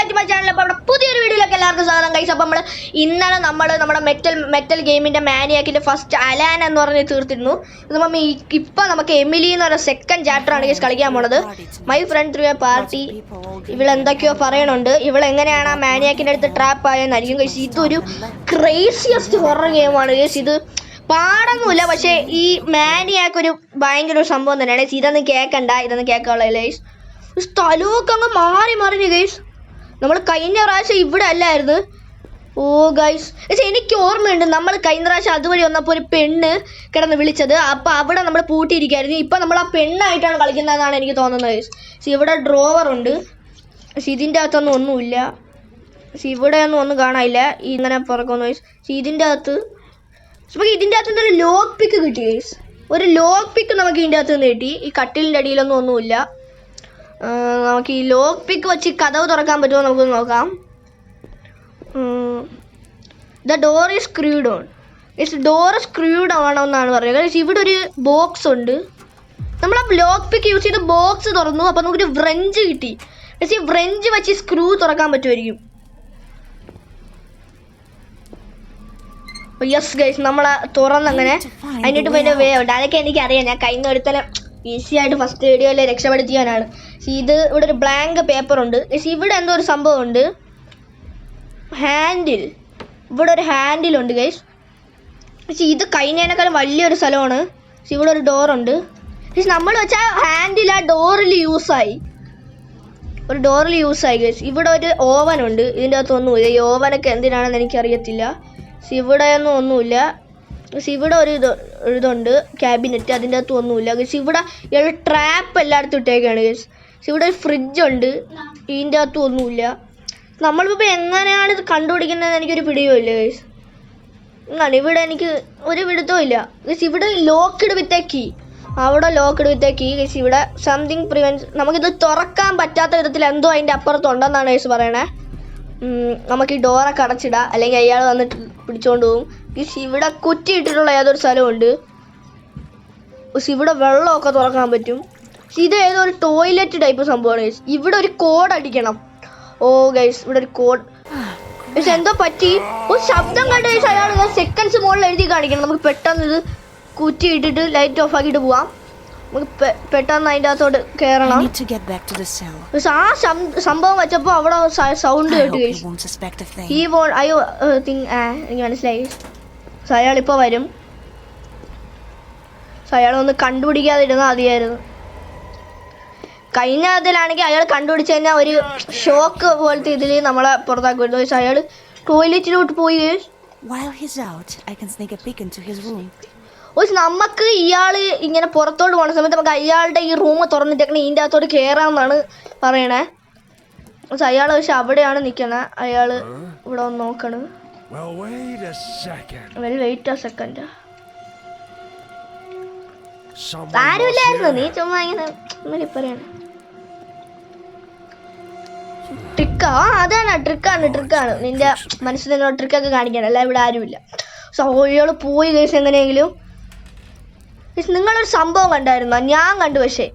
Back to my channel. അപ്പോൾ നമ്മുടെ പുതിയൊരു വീഡിയോയിലേക്ക് എല്ലാവർക്കും സ്വാഗതം ഗൈസ്. അപ്പോൾ ഇന്നലെ നമ്മുടെ മെറ്റൽ ഗെയിമിൻ്റെ മാനിയാക്കിൻ്റെ ഫസ്റ്റ് അലാൻ എന്ന് പറഞ്ഞ് തീർത്തിരുന്നു. ഇപ്പം നമുക്ക് എമിലി എന്ന് പറയുന്ന സെക്കൻഡ് ചാപ്റ്ററാണ് ഗൈസ് കളിക്കാൻ പോണത്. My friend through a party. ഇവളെന്തൊക്കെയോ പറയണുണ്ട്. ഇവളെങ്ങനെയാണ് ആ മാനിയാക്കിൻ്റെ അടുത്ത് ട്രാപ്പ് ആയെന്നായിരിക്കും ഗൈസ്. ഇതൊരു ക്രേസിയസ്റ്റ് ഹൊറർ ഗെയിമാണ് ഗൈസ്. ഇത് പാടൊന്നുമില്ല, പക്ഷേ ഈ മാനിയാക്ക് ഒരു ഭയങ്കര ഒരു സംഭവം തന്നെയാണ്. ഇതൊന്നും കേൾക്കാനുള്ള ഗൈസ്. സ്ഥലമൊക്കെ അങ്ങ് മാറി മറിഞ്ഞു ഗൈസ്. നമ്മൾ കഴിഞ്ഞ പ്രാവശ്യം ഇവിടെ അല്ലായിരുന്നു. ഓ ഗൈസ്, പക്ഷേ എനിക്ക് ഓർമ്മയുണ്ട് നമ്മൾ കഴിഞ്ഞ പ്രാവശ്യം അതുവഴി വന്നപ്പോൾ ഒരു പെണ്ണ് കിടന്ന് വിളിച്ചത്. അപ്പോൾ അവിടെ നമ്മൾ പൂട്ടിയിരിക്കുകയായിരുന്നു. ഇപ്പം നമ്മൾ ആ പെണ്ണായിട്ടാണ് കളിക്കുന്നതെന്നാണ് എനിക്ക് തോന്നുന്നത് ഗൈസ്. പക്ഷേ ഇവിടെ ഡ്രോവർ ഉണ്ട്, പക്ഷേ ഇതിൻ്റെ അകത്തൊന്നും ഒന്നുമില്ല. പക്ഷേ ഇവിടെ ഒന്നും കാണാനില്ല. ഇങ്ങനെ പുറക്കൊന്നും ഗൈസ്. പക്ഷേ ഇതിൻ്റെ അകത്ത് എന്തൊരു ലോക്ക് പിക്ക് കിട്ടി ഗൈസ്. ഒരു ലോക്ക് പിക്ക് നമുക്ക് ഇതിൻ്റെ അകത്ത് നിന്ന് കിട്ടി. ഈ കട്ടിലിൻ്റെ അടിയിലൊന്നുമില്ല. നമുക്ക് ഈ ലോക്ക് പിക്ക് വെച്ച് കതവ് തുറക്കാൻ പറ്റുമോ നമുക്ക് നോക്കാം. The door is screwed on. Door screwed ആണെന്നാണ് പറയുന്നത്. ഇവിടെ ഒരു ബോക്സ് ഉണ്ട്. നമ്മൾ ആ ലോക്ക് പിക്ക് യൂസ് ചെയ്ത് ബോക്സ് തുറന്നു. അപ്പോൾ നമുക്കൊരു വ്രഞ്ച് കിട്ടി. പക്ഷേ ഈ വ്രഞ്ച് വെച്ച് സ്ക്രൂ തുറക്കാൻ പറ്റുമായിരിക്കും. യെസ് ഗൈസ്, നമ്മളെ തുറന്നങ്ങനെ അതിനിട്ട് പിന്നെ വേ ഉണ്ട്. അതൊക്കെ എനിക്കറിയാം. ഞാൻ കഴിഞ്ഞ ഒരുത്തനെ ഈസി ആയിട്ട് ഫസ്റ്റ് വീഡിയോയിൽ രക്ഷപ്പെടുത്തിയാനാണ്. ഇവിടെ ഒരു ബ്ലാങ്ക് പേപ്പർ ഉണ്ട്. ഇവിടെ എന്തോ ഒരു സംഭവം ഉണ്ട്. ഹാൻഡിൽ. ഇവിടെ ഒരു ഹാൻഡിലുണ്ട് ഗൈസ്. പക്ഷേ ഇത് കഴിഞ്ഞതിനേക്കാളും വലിയൊരു സ്ഥലമാണ്. പക്ഷേ ഇവിടെ ഒരു ഡോറുണ്ട്. പക്ഷെ നമ്മൾ വെച്ചാൽ ഹാൻഡിൽ ആ ഡോറിൽ യൂസായി ഗൈസ്. ഇവിടെ ഒരു ഓവനുണ്ട്. ഇതിൻ്റെ അകത്തൊന്നുമില്ല. ഈ ഓവനൊക്കെ എന്തിനാണെന്ന് എനിക്കറിയത്തില്ല. പക്ഷെ ഇവിടെയൊന്നും ഒന്നുമില്ല. പക്ഷെ ഇവിടെ ഒരു ഇതുണ്ട്, ക്യാബിനറ്റ്. അതിൻ്റെ അകത്തും ഒന്നുമില്ല ഗൈസ്. ഇവിടെ ഒരു ട്രാപ്പ് എല്ലായിടത്തും ഇട്ടേക്കാണ് ഗൈസ്. പക്ഷെ ഇവിടെ ഒരു ഫ്രിഡ്ജുണ്ട്. ഇതിൻ്റെ അകത്തും ഒന്നുമില്ല. നമ്മളിപ്പോൾ എങ്ങനെയാണ് ഇത് കണ്ടുപിടിക്കുന്നതെന്ന് എനിക്കൊരു പിടിയുമില്ല ഗൈസ്. ഇവിടെ എനിക്ക് ഒരു പിടുത്തവും ഇല്ല ഗൈസ്. ഇവിടെ ലോക്ക്ഡ് വിത്ത് എ കീ. അവിടെ locked with a key guys. ഇവിടെ സംതിങ് പ്രിവെൻസ്. നമുക്കിത് തുറക്കാൻ പറ്റാത്ത വിധത്തിൽ എന്തോ അതിൻ്റെ അപ്പുറത്തുണ്ടെന്നാണ് ഗൈസ് പറയണേ. നമുക്ക് ഈ ഡോറൊക്കെ അടച്ചിടാം, അല്ലെങ്കിൽ അയാൾ വന്നിട്ട് പിടിച്ചോണ്ട് പോകും. ഇവിടെ കുറ്റി ഇട്ടിട്ടുള്ള ഏതൊരു സ്ഥലമുണ്ട്. പക്ഷെ ഇവിടെ വെള്ളമൊക്കെ തുറക്കാൻ പറ്റും. പക്ഷെ ഇത് ഏതോ ഒരു ടോയ്ലറ്റ് ടൈപ്പ് സംഭവമാണ് ഗൈസ്. ഇവിടെ ഒരു കോഡ് അടിക്കണം. ഓ ഗൈസ്, ഇവിടെ ഒരു കോഡ്. പക്ഷെ എന്തോ പറ്റി, ഒരു ശബ്ദം കണ്ട ഗൈസ്. അയാൾ സെക്കൻഡ്സ് മുകളിൽ എഴുതി കാണിക്കണം. നമുക്ക് പെട്ടെന്ന് ഇത് കുറ്റി ഇട്ടിട്ട് ലൈറ്റ് ഓഫ് ആക്കിയിട്ട് പോവാം. നമുക്ക് പെട്ടെന്ന് അതിൻ്റെ അകത്തോട്ട് കയറണം. പക്ഷെ ആ സംഭവം വെച്ചപ്പോൾ അവിടെ സൗണ്ട് കേട്ടു ഗൈസ്. എനിക്ക് മനസ്സിലായി. അയാളിപ്പോൾ വരും. അയാളൊന്ന് കണ്ടുപിടിക്കാതിരുന്നാൽ മതിയായിരുന്നു. കഴിഞ്ഞ അതിലാണെങ്കിൽ അയാൾ കണ്ടുപിടിച്ച് കഴിഞ്ഞാൽ ഒരു ഷോക്ക് പോലത്തെ ഇതിൽ നമ്മളെ പുറത്താക്കി വരുന്നു. പക്ഷെ അയാൾ ടോയ്ലറ്റിലോട്ട് പോയി. നമുക്ക് ഇയാൾ ഇങ്ങനെ പുറത്തോട്ട് പോകുന്ന സമയത്ത് നമുക്ക് അയാളുടെ ഈ റൂം തുറന്നിട്ടേക്കണേ ഇതിൻ്റെ അകത്തോട്ട് കയറാമെന്നാണ് പറയണേ. പക്ഷെ അയാൾ പക്ഷെ അവിടെയാണ് നിൽക്കണേ. അയാൾ ഇവിടെ ഒന്ന് നോക്കണം. Wait A second. ആരുമില്ലായിരുന്നു, നീ ചുമ്മാ ഇങ്ങനെ പറയണേ. ട്രിക്കാ? അതാണ് ട്രിക്കാണ്. നിന്റെ മനസ്സിൽ നിന്നോ ട്രിക്കൊക്കെ കാണിക്കണം. അല്ല ഇവിടെ ആരുമില്ല. സോ അയാൾ പോയി കേസ് എങ്ങനെയെങ്കിലും. നിങ്ങളൊരു സംഭവം കണ്ടായിരുന്നോ? ഞാൻ കണ്ടു. പക്ഷേ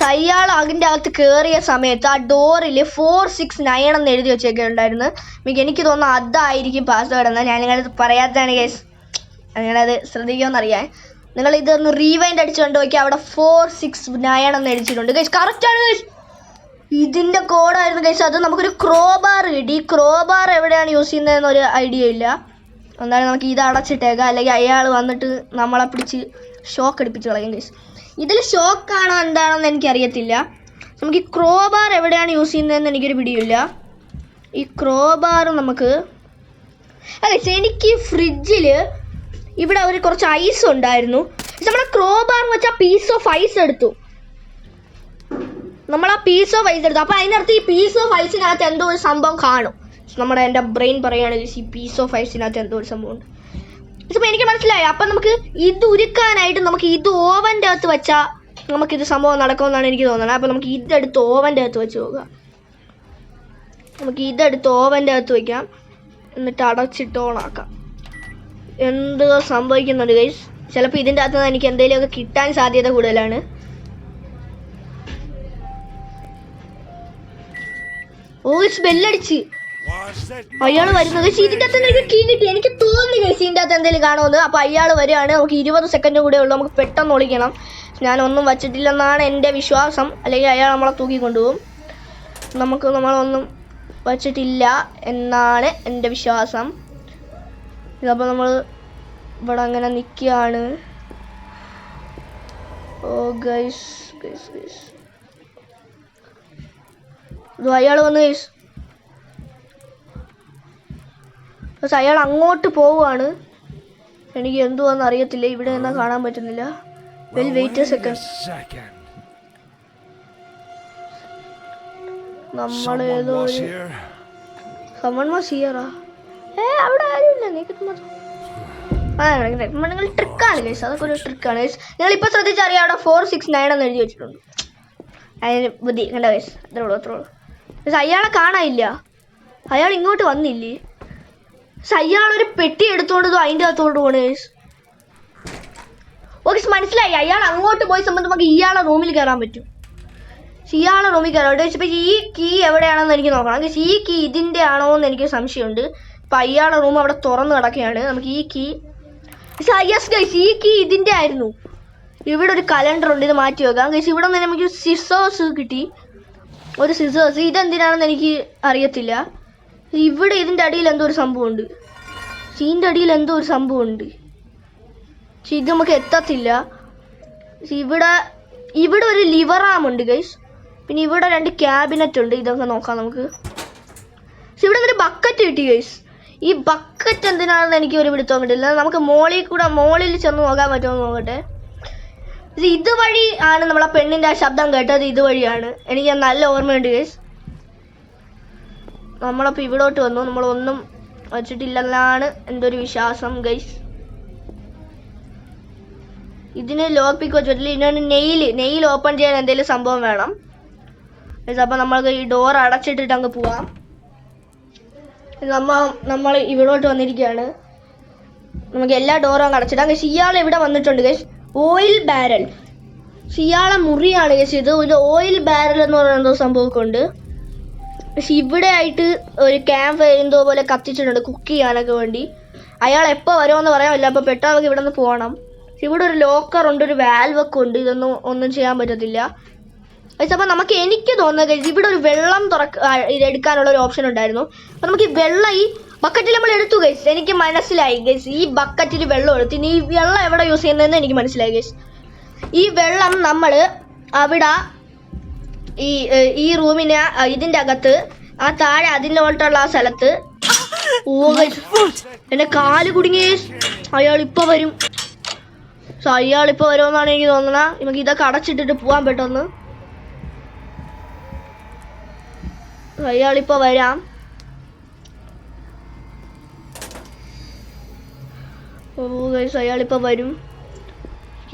അയാൾ അതിൻ്റെ അകത്ത് കയറിയ സമയത്ത് ആ ഡോറിൽ 469 എന്ന് എഴുതി വെച്ചൊക്കെ ഉണ്ടായിരുന്നു. എനിക്ക് തോന്നുന്നു അതായിരിക്കും പാസ്വേഡ് എന്ന്. ഞാൻ നിങ്ങളത് പറയാത്തതാണ് കേസ്. നിങ്ങളത് ശ്രദ്ധിക്കുമെന്നറിയാം. നിങ്ങൾ ഇതൊന്ന് റീവൈൻഡ് അടിച്ച് കണ്ടു നോക്കി. അവിടെ 469 എന്ന് എഴുതിയിട്ടുണ്ട് ഗൈസ്. കറക്റ്റാണ് ഗൈസ്. ഇതിൻ്റെ കോഡായിരുന്നു ഗൈസ്. അത് നമുക്കൊരു ക്രോബാർ കിട്ടി. ഈ ക്രോബാർ എവിടെയാണ് യൂസ് ചെയ്യുന്നതെന്നൊരു ഐഡിയ ഇല്ല. എന്നാലും നമുക്ക് ഇത് അടച്ചിട്ടേക്കാം, അല്ലെങ്കിൽ അയാൾ വന്നിട്ട് നമ്മളെ പിടിച്ച് ഷോക്ക് അടിപ്പിച്ച് കളയും ഗൈസ്. ഇതിൽ ഷോക്കാണോ എന്താണെന്ന് എനിക്കറിയത്തില്ല. നമുക്ക് ഈ ക്രോബാർ എവിടെയാണ് യൂസ് ചെയ്യുന്നതെന്ന് എനിക്കൊരു പിടിയില്ല. ഈ ക്രോബാർ നമുക്ക് എനിക്ക് ഫ്രിഡ്ജിൽ ഇവിടെ ഒരു കുറച്ച് ഐസ് ഉണ്ടായിരുന്നു. നമ്മളെ ക്രോബാർ വെച്ചാൽ പീസ് ഓഫ് ഐസ് എടുത്തു. നമ്മൾ ആ പീസ് ഓഫ് ഐസ് എടുത്തു. അപ്പോൾ അതിനകത്ത് ഈ പീസ് ഓഫ് ഐസിനകത്ത് എന്തോ ഒരു സംഭവം കാണും. എൻ്റെ ബ്രെയിൻ പറയുകയാണെങ്കിൽ ഈ പീസ് ഓഫ് ഐസിനകത്ത് എന്തോ ഒരു സംഭവം ഉണ്ട്. അപ്പോൾ എനിക്ക് മനസ്സിലായി. അപ്പം നമുക്ക് ഇത് ഉരുക്കാനായിട്ട് നമുക്ക് ഇത് ഓവൻ്റെ അകത്ത് വെച്ചാൽ നമുക്കിത് സംഭവം നടക്കുമെന്നാണ് എനിക്ക് തോന്നുന്നത്. അപ്പോൾ നമുക്ക് ഇതെടുത്ത് ഓവൻ്റെ അകത്ത് വെച്ച് നോക്കാം. നമുക്ക് ഇതെടുത്ത് ഓവൻ്റെ അകത്ത് വയ്ക്കാം, എന്നിട്ട് അടച്ചിട്ട് ഓണാക്കാം. എന്തോ സംഭവിക്കുന്നുണ്ട് ഗൈസ്. ചിലപ്പോൾ ഇതിൻ്റെ അകത്ത് നിന്ന് എനിക്ക് എന്തെങ്കിലുമൊക്കെ കിട്ടാൻ സാധ്യത കൂടുതലാണ്. ഓ ബെല്ലടിച്ച് അയാൾ വരുന്നത്. ഇതിന്റെ അകത്ത് എനിക്ക് കീ കിട്ടി. എനിക്ക് തോന്നി ഗൈസ് ഇതിന്റെ അകത്ത് എന്തെങ്കിലും കാണുമെന്ന്. അപ്പൊ അയാൾ വരികയാണ്. നമുക്ക് 20 സെക്കൻഡ് കൂടെ ഉള്ളൂ. നമുക്ക് പെട്ടെന്ന് ഒളിക്കണം. ഞാനൊന്നും വച്ചിട്ടില്ലെന്നാണ് എൻ്റെ വിശ്വാസം. അല്ലെങ്കിൽ അയാൾ നമ്മളെ തൂക്കിക്കൊണ്ടുപോകും. നമ്മളൊന്നും വച്ചിട്ടില്ല എന്നാണ് എൻ്റെ വിശ്വാസം. ഇതപ്പോൾ നമ്മൾ ഇവിടെ അങ്ങനെ നിൽക്കുകയാണ്. ഓ ഗൈസ് ഇത് അയാൾ വന്ന് ഗൈസ്. പക്ഷെ അയാൾ അങ്ങോട്ട് പോവുകയാണ്. എനിക്ക് എന്തുവാന്ന് അറിയത്തില്ല. ഇവിടെ എന്നാ കാണാൻ പറ്റുന്നില്ല. Wait second. നമ്മളേതോ അവിടെ ആരുമില്ല. നിങ്ങൾ ട്രിക്കാണ് ഗൈസ്. അതൊക്കെ ഒരു ട്രിക്കാണ് ഗൈസ്. നിങ്ങൾ ഇപ്പൊ ശ്രദ്ധിച്ചറിയാം അവിടെ 469 എന്ന് എഴുതി വെച്ചിട്ടുണ്ട്. അതിന് ബുദ്ധി കണ്ട ഗൈസ്. അത്രേ ഉള്ളൂ. പക്ഷെ അയാളെ കാണാനില്ല. അയാൾ ഇങ്ങോട്ട് വന്നില്ലേ. പക്ഷെ അയാളൊരു പെട്ടി എടുത്തോണ്ട് അതിൻ്റെ അകത്തോട്ട് പോണേ ഗൈസ്. ഓക്കെ മനസ്സിലായി. അയാൾ അങ്ങോട്ട് പോയി സംബന്ധം നമുക്ക് ഇയാളെ റൂമിൽ കയറാൻ പറ്റും. ഇയാളെ റൂമിൽ കയറാം. പക്ഷേ ഈ കീ എവിടെയാണെന്ന് എനിക്ക് നോക്കണം. ഈ കീ ഇതിൻ്റെ ആണോ എന്ന് എനിക്ക് സംശയമുണ്ട്. അപ്പം അയാളുടെ റൂം അവിടെ തുറന്ന് കിടക്കുകയാണ്. നമുക്ക് ഈ കീ യെസ് ഗൈസ് ഈ കീ ഇതിൻ്റെ ആയിരുന്നു. ഇവിടെ ഒരു കലണ്ടർ ഉണ്ട്. ഇത് മാറ്റി വെക്കാം ഗൈസ്. ഇവിടെ നിന്ന് നമുക്ക് സിസേഴ്സ് കിട്ടി. ഒരു സിസേഴ്സ്. ഇതെന്തിനാണെന്ന് എനിക്ക് അറിയത്തില്ല. ഇവിടെ ഇതിൻ്റെ അടിയിൽ എന്തോ ഒരു സംഭവമുണ്ട്. ഇതിൻ്റെ അടിയിൽ എന്തോ ഒരു സംഭവമുണ്ട്. ഇത് നമുക്ക് എത്തത്തില്ല. ഇവിടെ ഒരു ലിവർ ആം ഉണ്ട് ഗൈസ്. പിന്നെ ഇവിടെ 2 ക്യാബിനറ്റ് ഉണ്ട്. ഇതൊക്കെ നോക്കാം നമുക്ക്. ഇവിടെ ഒരു ബക്കറ്റ് കിട്ടി ഗൈസ്. ഈ ബക്കറ്റ് എന്തിനാണെന്ന് എനിക്ക് ഒരു പിടുത്തം കിട്ടില്ല. നമുക്ക് മോളിൽ ചെന്ന് നോക്കാൻ പറ്റുമോ നോക്കട്ടെ. ഇതുവഴി ആണ് നമ്മളെ പെണ്ണിൻ്റെ ആ ശബ്ദം കേട്ടത്. ഇതുവഴിയാണ്. എനിക്ക് നല്ല ഓർമ്മയുണ്ട് ഗൈസ്. നമ്മളപ്പോൾ ഇവിടോട്ട് വന്നു. നമ്മളൊന്നും വച്ചിട്ടില്ലെന്നാണ് എൻ്റെ ഒരു വിശ്വാസം ഗൈസ്. ഇതിന് ലോക്ക് പിക്ക് വെച്ചിട്ടില്ല. ഇതിനൊരു നെയിൽ ഓപ്പൺ ചെയ്യാൻ എന്തെങ്കിലും സംഭവം വേണം ഗൈസ്. അപ്പോൾ നമ്മൾക്ക് ഈ ഡോർ അടച്ചിട്ടിട്ട് അങ്ങ് പോവാം. നമ്മൾ ഇവിടോട്ട് വന്നിരിക്കുകയാണ്. നമുക്ക് എല്ലാ ഡോറും അങ്ങ് അടച്ചിടാം ഗൈസ്. ഇയാൾ ഇവിടെ വന്നിട്ടുണ്ട് ഗൈസ്. Oil barrel. ഇയാളെ മുറിയാണ് ഗൈസ് ഇത്. ഒരു ഓയിൽ ബാരൽ എന്ന് പറയുന്ന എന്തോ സംഭവമൊക്കെ ഉണ്ട്. പക്ഷെ ഇവിടെ ആയിട്ട് ഒരു ക്യാമ്പ് എന്തോ പോലെ കത്തിച്ചിട്ടുണ്ട് കുക്ക് ചെയ്യാനൊക്കെ വേണ്ടി. അയാൾ എപ്പോൾ വരുമെന്ന് പറയാമില്ല. അപ്പോൾ പെട്ടെന്ന് നമുക്ക് ഇവിടെ നിന്ന് പോകണം. ഇവിടെ ഒരു ലോക്കർ ഉണ്ട്. ഒരു വാൽവൊക്കെ ഉണ്ട്. ഒന്നും ചെയ്യാൻ പറ്റത്തില്ല ഗൈസ്. അപ്പോൾ എനിക്ക് തോന്നുന്നത് ഗൈസ് ഇവിടെ ഒരു വെള്ളം എടുക്കാനുള്ള ഒരു ഓപ്ഷൻ ഉണ്ടായിരുന്നു. അപ്പോൾ നമുക്ക് ഈ വെള്ളം ഈ ബക്കറ്റിൽ നമ്മൾ എടുത്തു ഗൈസ്. എനിക്ക് മനസ്സിലായി ഗൈസ്. ഈ ബക്കറ്റിൽ വെള്ളം എടുത്ത് ഇനി ഈ വെള്ളം എവിടെ യൂസ് ചെയ്യുന്നതെന്ന് എനിക്ക് മനസ്സിലായി ഗൈസ്. ഈ വെള്ളം നമ്മൾ അവിടെ ഈ റൂമിന് ഇതിൻ്റെ അകത്ത് ആ താഴെ അതിനോട്ടുള്ള ആ സ്ഥലത്ത്. ഓ ഗൈസ് എൻ്റെ കാല് കുടുങ്ങി ഗൈസ്. അയാളിപ്പോൾ വരും. അയാളിപ്പോൾ വരുമെന്നാണ് എനിക്ക് തോന്നുന്നത്. നമുക്ക് ഇതൊക്കെ അടച്ചിട്ടിട്ട് പോകാൻ പെട്ടെന്ന്. അയാളിപ്പോൾ വരാം. ഓ ഗൈസ് അയാളിപ്പോൾ വരും.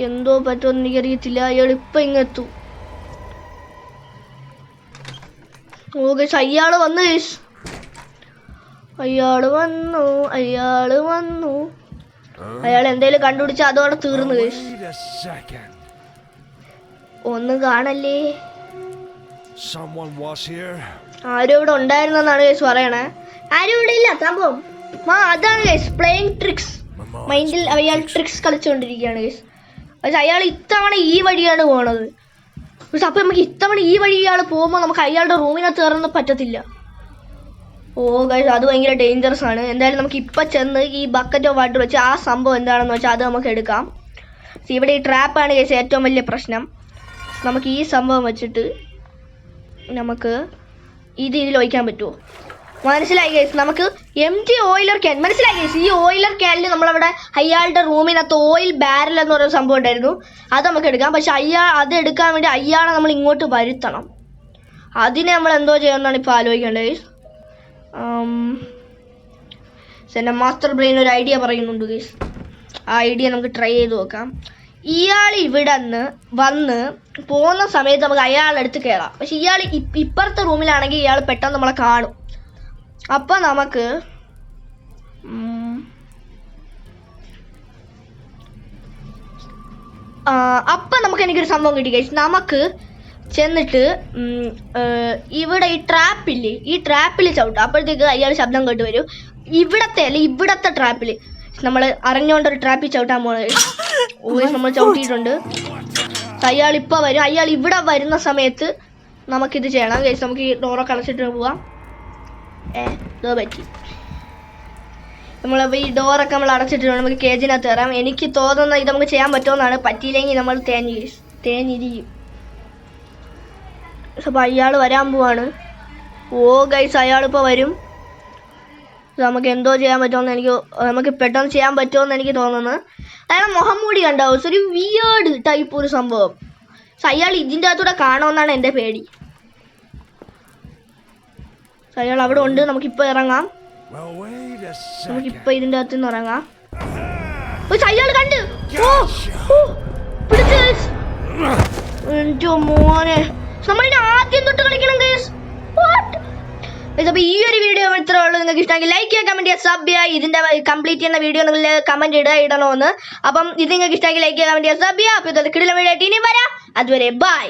എന്തോ പറ്റുമെന്ന് എനിക്കറിയത്തില്ല. അയാളിപ്പോൾ ഇങ്ങെത്തും. ഓ ഗൈസ് അയാൾ വന്നു ഗൈസ്. അയാൾ വന്നു. അയാൾ എന്തേലും കണ്ടുപിടിച്ച അതോടെ തീർന്നു ഗൈസ്. ഒന്നും കാണല്ലേ. ആരും ഇവിടെ ഉണ്ടായിരുന്നെന്നാണ് ഗൈസ് പറയണേ. ആരും ഇവിടെ ഇല്ല. സംഭവം അതാണ് ഗൈസ് പ്ലേയിങ് ട്രിക്സ്. മൈൻഡിൽ അയാൾ ട്രിക്സ് കളിച്ചുകൊണ്ടിരിക്കുകയാണ് ഗൈസ്. പക്ഷെ അയാൾ ഇത്തവണ ഈ വഴിയാണ് പോണത്. പക്ഷെ അപ്പം നമുക്ക് ഇത്തവണ ഈ വഴി ഇയാൾ പോകുമ്പോൾ നമുക്ക് അയാളുടെ റൂമിനകത്ത് കയറാൻ പറ്റത്തില്ല. ഓ ഗൈസ് അത് ഭയങ്കര ഡേഞ്ചറസ് ആണ്. എന്തായാലും നമുക്ക് ഇപ്പം ചെന്ന് ഈ ബക്കറ്റ് ഓഫ് വാട്ടർ വെച്ച് ആ സംഭവം എന്താണെന്ന് വെച്ചാൽ അത് നമുക്ക് എടുക്കാം. ഇവിടെ ഈ ട്രാപ്പാണ് ഗൈസ് ഏറ്റവും വലിയ പ്രശ്നം. നമുക്ക് ഈ സംഭവം വെച്ചിട്ട് നമുക്ക് ഇതിൽ ഒഴിക്കാൻ പറ്റുമോ മനസ്സിലായി ഗൈസ്. നമുക്ക് empty ഓയിലർ ക്യാൻ മനസ്സിലായി ഗൈസ്. ഈ ഓയിലർ ക്യാനിൽ നമ്മളവിടെ അയാളുടെ റൂമിനകത്ത് ഓയിൽ ബാരൽ എന്ന് പറയുന്ന സംഭവം ഉണ്ടായിരുന്നു. അത് നമുക്ക് എടുക്കാം. പക്ഷെ അത് എടുക്കാൻ വേണ്ടി അയാളെ നമ്മൾ ഇങ്ങോട്ട് വരുത്തണം. അതിനെ നമ്മൾ എന്തോ ചെയ്യുമെന്നാണ് ഇപ്പോൾ ആലോചിക്കേണ്ടത് ഗൈസ്. എൻ്റെ മാസ്റ്റർ ബ്രെയിൻ ഒരു ഐഡിയ പറയുന്നുണ്ട് ഗൈസ്. ആ ഐഡിയ നമുക്ക് ട്രൈ ചെയ്ത് നോക്കാം. ഇയാൾ ഇവിടെ നിന്ന് വന്ന് പോകുന്ന സമയത്ത് നമുക്ക് അയാളുടെ അടുത്ത് കയറാം. പക്ഷെ ഇയാൾ ഇപ്പുറത്തെ റൂമിലാണെങ്കിൽ ഇയാൾ പെട്ടെന്ന് നമ്മളെ കാണും. അപ്പം നമുക്ക് എനിക്കൊരു സംഭവം കിട്ടി ഗൈസ്. നമുക്ക് ചെന്നിട്ട് ഇവിടെ ഈ ട്രാപ്പില്ലേ, ഈ ട്രാപ്പിൽ ചവിട്ടും. അപ്പോഴത്തേക്ക് അയാൾ ശബ്ദം കേട്ട് വരും. ഇവിടത്തെ ട്രാപ്പിൽ നമ്മൾ അറിഞ്ഞുകൊണ്ടൊരു ട്രാപ്പിൽ ചവിട്ടാൻ പോകുന്നത് നമ്മൾ ചവിട്ടിയിട്ടുണ്ട്. അയാൾ ഇപ്പോൾ വരും. അയാൾ ഇവിടെ വരുന്ന സമയത്ത് നമുക്കിത് ചെയ്യണം. നമുക്ക് ഈ ഡോറൊക്കെ അടച്ചിട്ട് പോവാം. ഇതോ പറ്റി. നമ്മളപ്പോൾ ഈ ഡോറൊക്കെ നമ്മൾ അടച്ചിട്ട് നമുക്ക് കേജിനകത്ത് കയറാം. എനിക്ക് തോന്നുന്നത് ഇത് നമുക്ക് ചെയ്യാൻ പറ്റുമെന്നാണ്. പറ്റിയില്ലെങ്കിൽ നമ്മൾ തേഞ്ഞിരിക്കും. അപ്പോൾ അയാൾ വരാൻ പോവാണ്. ഗൈസ് അയാളിപ്പോൾ വരും. നമുക്ക് എന്തോ ചെയ്യാൻ പറ്റുമെന്ന് നമുക്ക് പെട്ടെന്ന് ചെയ്യാൻ പറ്റുമെന്ന് എനിക്ക് തോന്നുന്നു. അയാൾ മുഖം മൂടി കണ്ടാവും. ഒരു വിയേർഡ് ടൈപ്പ് ഒരു സംഭവം. അയാൾ ഇതിൻ്റെ അകത്തൂടെ കാണുമെന്നാണ് എൻ്റെ പേടി. അയാൾ അവിടെ ഉണ്ട്. നമുക്കിപ്പോൾ ഇറങ്ങാം. നമുക്കിപ്പോൾ ഇതിൻ്റെ അകത്ത് നിന്ന് ഇറങ്ങാം. അയാൾ കണ്ട് എന്റെ മോനെ, നമ്മളിന് ആദ്യം തൊട്ട് കളിക്കണം ഗൈസ്. അപ്പോൾ ഈ ഒരു വീഡിയോ ഇത്രേ ഉള്ളൂ. നിങ്ങൾക്ക് ഇഷ്ടമെങ്കിൽ ലൈക്ക് ചെയ്യുക, കമൻറ്റ് ചെയ്യുക, സബ് ചെയ്യുക. ഇതിൻ്റെ കംപ്ലീറ്റ് ചെയ്യുന്ന വീഡിയോ നിങ്ങൾ കമൻറ്റ് ഇടണമെന്ന്. അപ്പം ഇത് നിങ്ങൾക്ക് ഇഷ്ടമെങ്കിൽ ലൈക്ക് ചെയ്യുക, കമൻറ്റ് ചെയ്യുക, സബ് ചെയ്യുക. അപ്പോൾ ഇതൊക്കെ കിടിലൻ വീഡിയോ ആയിട്ട് ഇനി വരാം. അതുവരെ ബൈ.